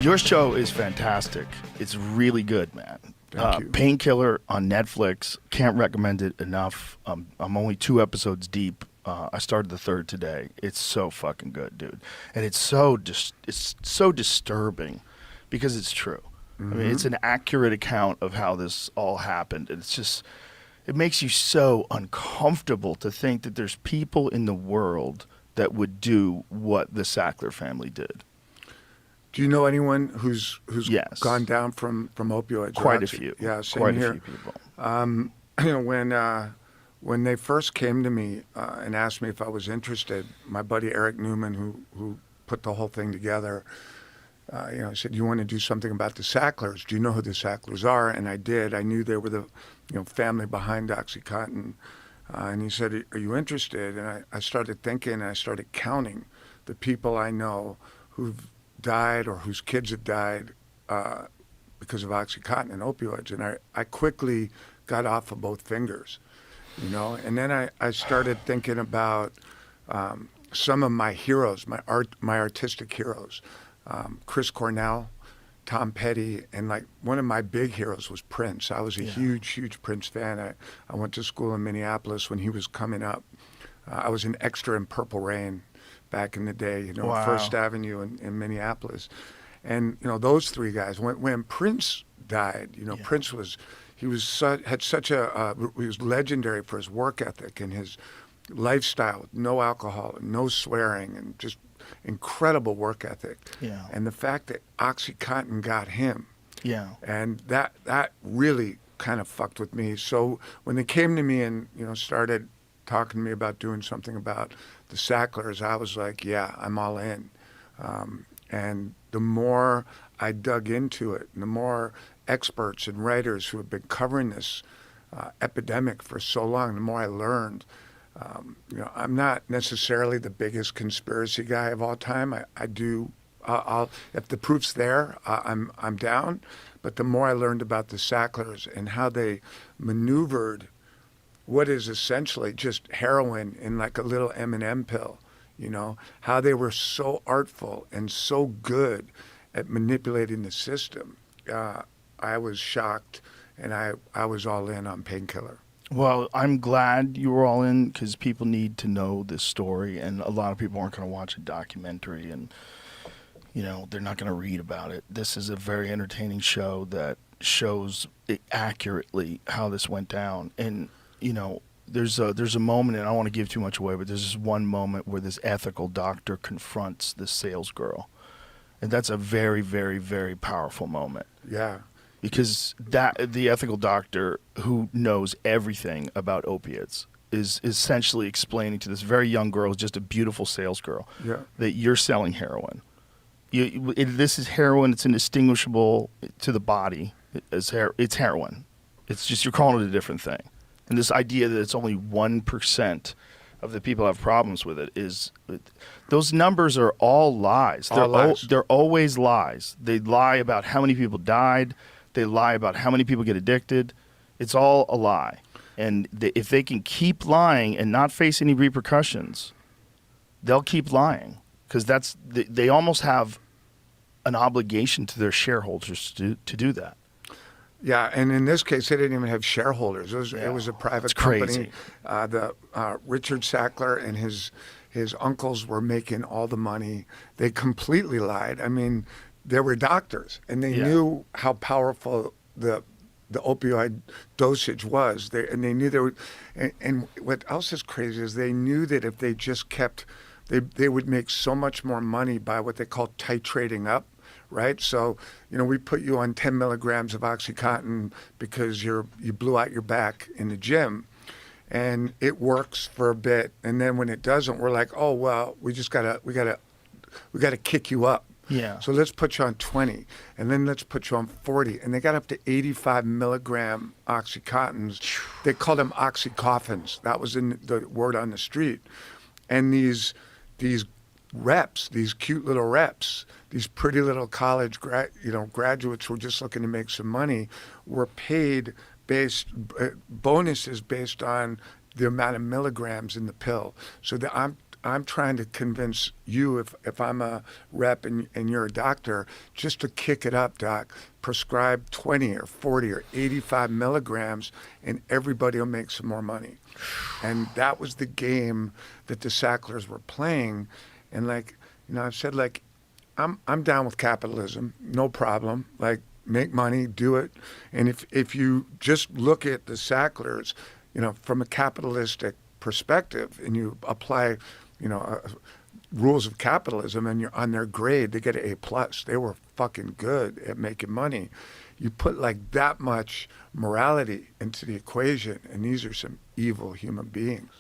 Your show is fantastic. It's really good, man. Thank you. Painkiller on Netflix. Can't recommend it enough. I'm only 2 episodes deep. I started the 3rd today. It's so fucking good, dude. And it's so disturbing because it's true. Mm-hmm. I mean, it's an accurate account of how this all happened. And it's just, it makes you so uncomfortable to think that there's people in the world that would do what the Sackler family did. Do you know anyone who's Yes. gone down from opioids? Quite a few. Yeah, same Quite here. a few people. When they first came to me and asked me if I was interested, my buddy Eric Newman, who put the whole thing together, said, "You want to do something about the Sacklers? Do you know who the Sacklers are?" And I did. I knew they were the family behind Oxycontin. And he said, "Are you interested?" And I started thinking, and I started counting the people I know who've died or whose kids have died because of Oxycontin and opioids. And I quickly got off of both fingers, And then I started thinking about some of my heroes, my artistic heroes, Chris Cornell, Tom Petty, and like one of my big heroes was Prince. I was a huge Prince fan. I went to school in Minneapolis when he was coming up. I was an extra in Purple Rain back in the day, Wow. First Avenue in Minneapolis. And, those 3 guys, when Prince died, Prince he was legendary for his work ethic and his lifestyle, no alcohol, no swearing, and just incredible work ethic. Yeah. And the fact that Oxycontin got him. Yeah. And that really kind of fucked with me. So when they came to me and, started talking to me about doing something about the Sacklers, I was like, yeah, I'm all in. And the more I dug into it, and the more experts and writers who have been covering this epidemic for so long, the more I learned. I'm not necessarily the biggest conspiracy guy of all time. I'll if the proof's there, I'm down. But the more I learned about the Sacklers and how they maneuvered what is essentially just heroin in like a little M&M pill, how they were so artful and so good at manipulating the system. I was shocked, and I was all in on Painkiller. Well, I'm glad you were all in because people need to know this story, and a lot of people aren't going to watch a documentary, and they're not going to read about it. This is a very entertaining show that shows accurately how this went down, and there's a moment, and I don't want to give too much away, but there's this one moment where this ethical doctor confronts this sales girl, and that's a very, very, very powerful moment. Yeah. Because the ethical doctor who knows everything about opiates is essentially explaining to this very young girl, who's just a beautiful sales girl, that you're selling heroin. This is heroin. It's indistinguishable to the body. It's heroin. It's just you're calling it a different thing. And this idea that it's only 1% of the people have problems with it those numbers are all lies. They're always lies. They lie about how many people died. They lie about how many people get addicted. It's all a lie. And if they can keep lying and not face any repercussions, they'll keep lying because they almost have an obligation to their shareholders to do that. Yeah, and in this case, they didn't even have shareholders. It was a private company. Crazy. Richard Sackler and his uncles were making all the money. They completely lied. I mean, they were doctors, and they knew how powerful the opioid dosage was. They knew they would. And what else is crazy is they knew that if they just kept, they would make so much more money by what they call titrating up. Right, so we put you on 10 milligrams of OxyContin because you blew out your back in the gym, and it works for a bit, and then when it doesn't, we're like, oh well, we gotta kick you up. Yeah. So let's put you on 20, and then let's put you on 40, and they got up to 85 milligram OxyContins. They called them oxycoffins. That was in the word on the street, and these reps, these cute little reps, these pretty little college graduates who were just looking to make some money, were paid bonuses based on the amount of milligrams in the pill. So I'm I'm trying to convince you, if I'm a rep and you're a doctor, just to kick it up, doc. Prescribe 20 or 40 or 85 milligrams, and everybody will make some more money. And that was the game that the Sacklers were playing. And like, I've said, like, I'm down with capitalism, no problem. Like, make money, do it. And if you just look at the Sacklers, from a capitalistic perspective, and you apply, rules of capitalism, and you're on their grade, they get an A+. They were fucking good at making money. You put like that much morality into the equation, and these are some evil human beings.